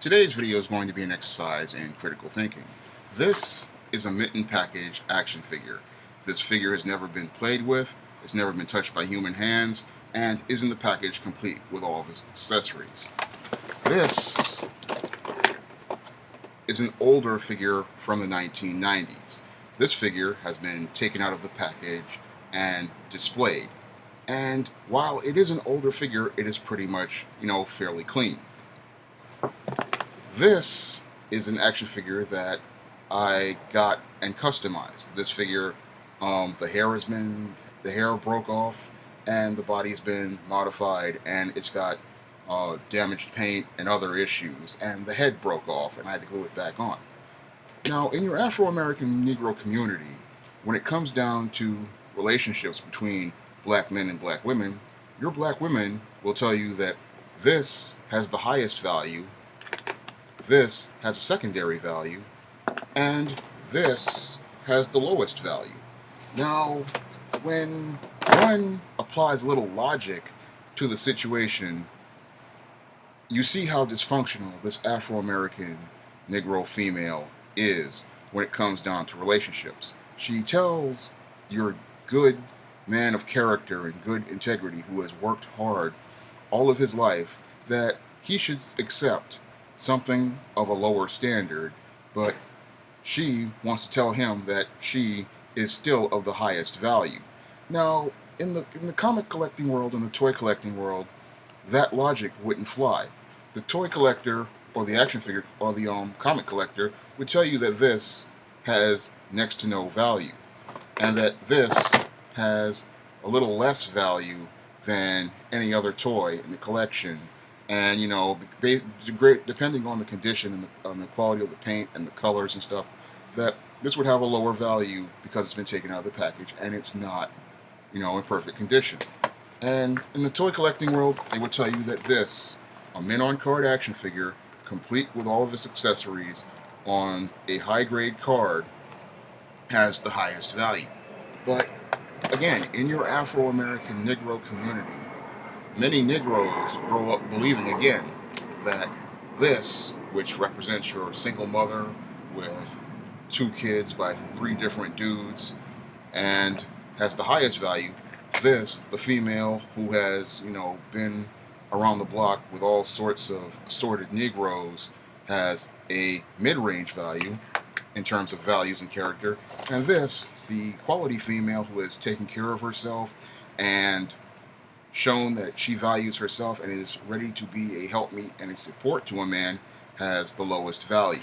Today's video is going to be an exercise in critical thinking. This is a mitten package action figure. This figure has never been played with, it's never been touched by human hands, and is in the package complete with all of its accessories. This is an older figure from the 1990s. This figure has been taken out of the package and displayed. And while it is an older figure, it is pretty much, fairly clean. This is an action figure that I got and customized. This figure, the hair broke off, and the body's been modified, and it's got damaged paint and other issues, and the head broke off, and I had to glue it back on. Now, in your Afro-American Negro community, when it comes down to relationships between black men and black women, your black women will tell you that this has the highest value, this has a secondary value, and this has the lowest value. Now, when one applies a little logic to the situation, you see how dysfunctional this Afro-American Negro female is when it comes down to relationships. She tells your good man of character and good integrity who has worked hard all of his life that he should accept something of a lower standard, but she wants to tell him that she is still of the highest value. Now, in the comic collecting world and the toy collecting world, that logic wouldn't fly. The toy collector or the action figure or the comic collector would tell you that this has next to no value, and that this has a little less value than any other toy in the collection. And depending on the condition and on the quality of the paint and the colors and stuff, that this would have a lower value because it's been taken out of the package and it's not, in perfect condition. And in the toy collecting world, they would tell you that this, a mint on card action figure, complete with all of its accessories on a high-grade card, has the highest value. But again, in your Afro-American Negro community, many Negroes grow up believing again that this, which represents your single mother with 2 kids by 3 different dudes and has the highest value, this, the female who has, been around the block with all sorts of assorted Negroes, has a mid-range value in terms of values and character, and this, the quality female who has taken care of herself and shown that she values herself and is ready to be a helpmeet and a support to a man, has the lowest value.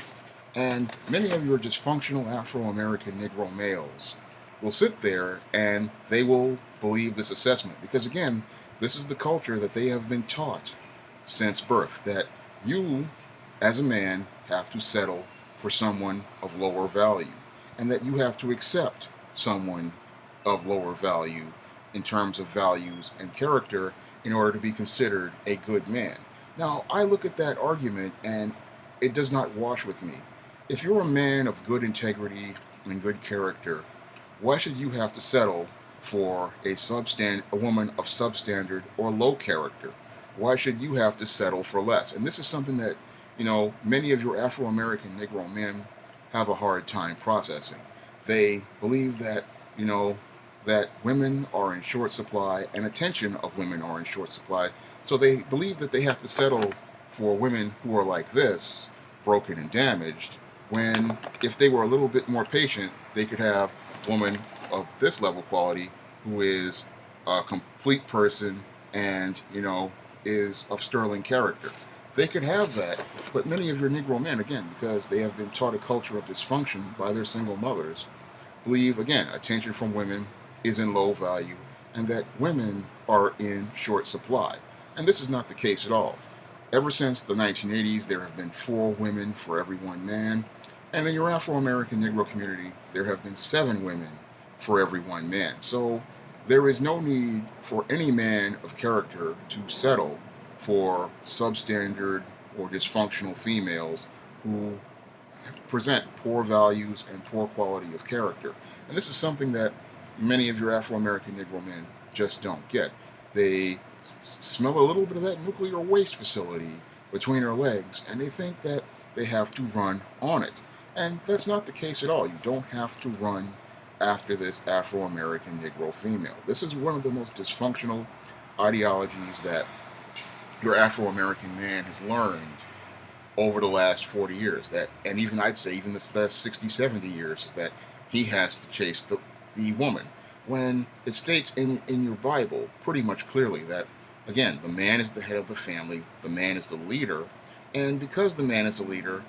And many of your dysfunctional Afro-American Negro males will sit there and they will believe this assessment because, again, this is the culture that they have been taught since birth, that you, as a man, have to settle for someone of lower value, and that you have to accept someone of lower value in terms of values and character in order to be considered a good man. Now, I look at that argument and it does not wash with me. If you're a man of good integrity and good character, why should you have to settle for a woman of substandard or low character? Why should you have to settle for less? And this is something that, many of your Afro-American Negro men have a hard time processing. They believe that, that women are in short supply and attention of women are in short supply. So they believe that they have to settle for women who are like this, broken and damaged, when if they were a little bit more patient, they could have a woman of this level quality who is a complete person and, is of sterling character. They could have that, but many of your Negro men, again, because they have been taught a culture of dysfunction by their single mothers, believe, again, attention from women is in low value and that women are in short supply. And this is not the case at all. Ever since the 1980s, there have been 4 women for every 1 man. And in your Afro-American Negro community, there have been 7 women for every 1 man. So there is no need for any man of character to settle for substandard or dysfunctional females who present poor values and poor quality of character. And this is something that many of your Afro-American Negro men just don't get. They smell a little bit of that nuclear waste facility between her legs, and they think that they have to run on it. And that's not the case at all. You don't have to run after this Afro American Negro female. This is one of the most dysfunctional ideologies that your Afro American man has learned over the last 40 years. That, and even I'd say, even this last 60, 70 years, is that he has to chase the woman. When it states in your Bible pretty much clearly that, again, the man is the head of the family, the man is the leader, and because the man is the leader,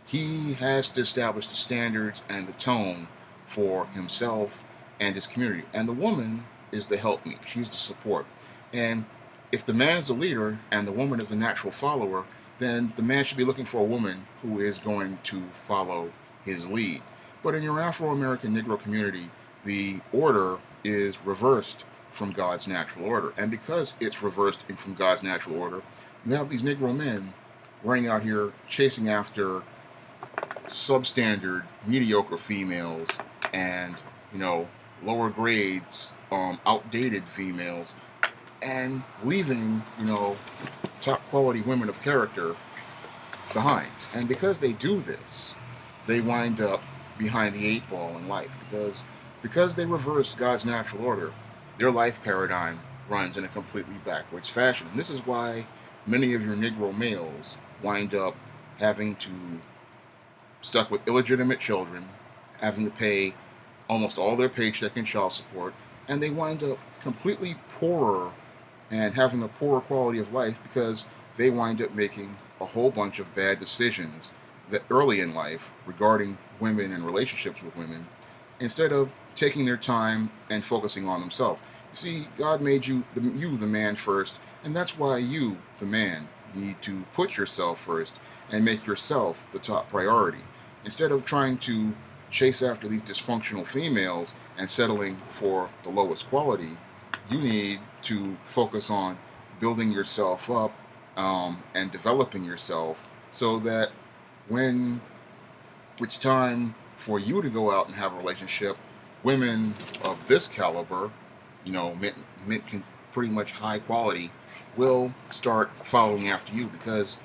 he has to establish the standards and the tone for himself and his community. And the woman is the helpmeet. She's the support. And if the man is the leader and the woman is a natural follower, then the man should be looking for a woman who is going to follow his lead. But in your Afro American Negro community, the order is reversed from God's natural order. And because it's reversed from God's natural order, you have these Negro men running out here chasing after substandard, mediocre females and, lower grades, outdated females, and leaving, top quality women of character behind. And because they do this, they wind up behind the eight ball in life because they reverse God's natural order. Their life paradigm runs in a completely backwards fashion. And this is why many of your Negro males wind up having to stuck with illegitimate children, having to pay almost all their paycheck in child support, and they wind up completely poorer and having a poorer quality of life because they wind up making a whole bunch of bad decisions that early in life regarding women and relationships with women, instead of taking their time and focusing on themselves. You see, God made you the man first, and that's why you, the man, need to put yourself first and make yourself the top priority. Instead of trying to chase after these dysfunctional females and settling for the lowest quality, you need to focus on building yourself up and developing yourself so that when it's time for you to go out and have a relationship, women of this caliber, mint can pretty much high quality, will start following after you because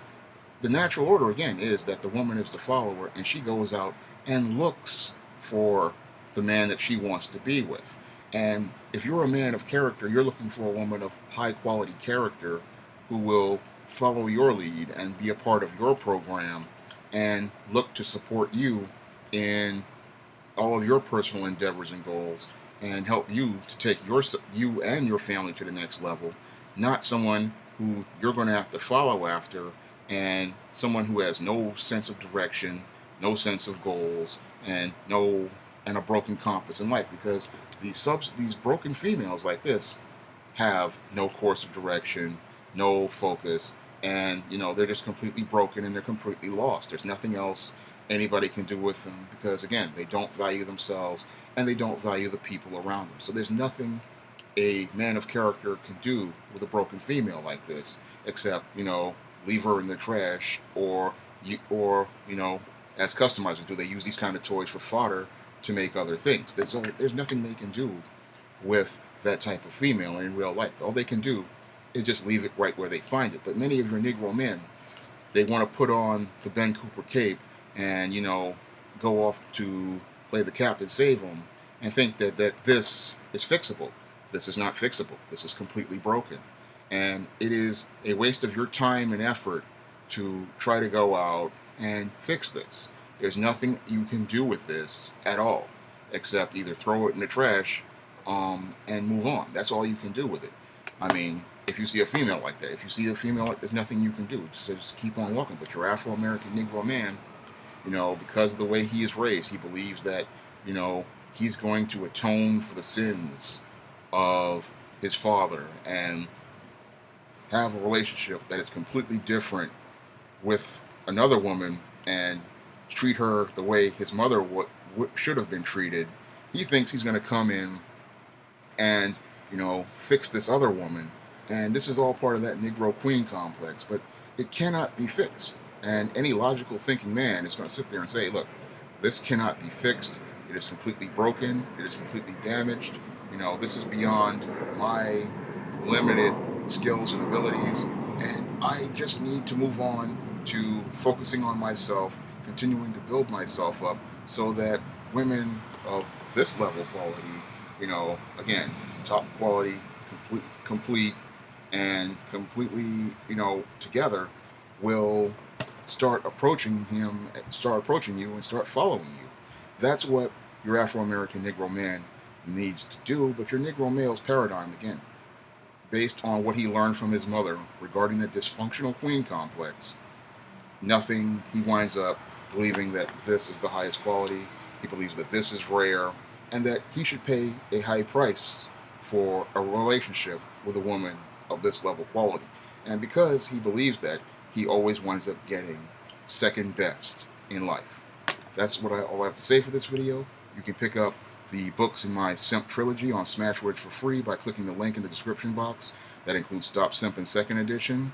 the natural order again is that the woman is the follower and she goes out and looks for the man that she wants to be with. And if you're a man of character, you're looking for a woman of high quality character who will follow your lead and be a part of your program and look to support you in all of your personal endeavors and goals and help you to take you and your family to the next level, not someone who you're going to have to follow after and someone who has no sense of direction, no sense of goals, and a broken compass in life. Because these broken females like this have no course of direction, no focus, and they're just completely broken and they're completely lost. There's nothing else anybody can do with them because again, they don't value themselves and they don't value the people around them. So there's nothing a man of character can do with a broken female like this except leave her in the trash, or as customizers do, they use these kind of toys for fodder to make other things. There's nothing they can do with that type of female in real life. All they can do is just leave it right where they find it. But many of your Negro men, they want to put on the Ben Cooper cape and go off to play the Captain Save 'em and think that this is fixable. This is not fixable. This is completely broken. And it is a waste of your time and effort to try to go out and fix this. There's nothing you can do with this at all, except either throw it in the trash and move on. That's all you can do with it. I mean, if you see a female like that, there's nothing you can do. Just keep on walking. But your Afro-American Negro man, because of the way he is raised, he believes that, he's going to atone for the sins of his father and have a relationship that is completely different with another woman and treat her the way his mother should have been treated. He thinks he's going to come in and fix this other woman, and this is all part of that Negro Queen complex, but it cannot be fixed. And any logical thinking man is going to sit there and say, look, this cannot be fixed. It is completely broken. It is completely damaged. This is beyond my limited skills and abilities, and I just need to move on to focusing on myself, continuing to build myself up so that women of this level quality, again, top quality, complete, and completely, together, will start approaching you, and start following you. That's what your Afro-American Negro man needs to do, but your Negro male's paradigm, again, based on what he learned from his mother regarding the dysfunctional queen complex, he winds up believing that this is the highest quality. He believes that this is rare, and that he should pay a high price for a relationship with a woman of this level quality. And because he believes that, he always winds up getting second best in life. That's all I have to say for this video. You can pick up the books in my Simp trilogy on Smashwords for free by clicking the link in the description box. That includes Stop Simpin' Second Edition,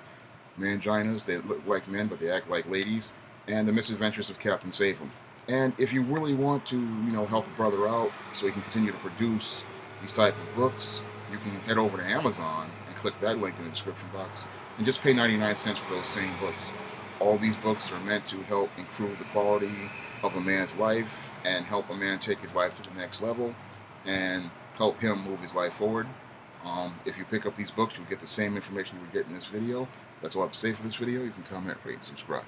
Manginas, they look like men but they act like ladies, and The Misadventures of Captain Safem. And if you really want to, help a brother out so he can continue to produce these type of books, you can head over to Amazon and click that link in the description box and just pay 99 cents for those same books. All these books are meant to help improve the quality of a man's life and help a man take his life to the next level and help him move his life forward. If you pick up these books, you'll get the same information you would get in this video. That's all I have to say for this video. You can comment, rate, and subscribe.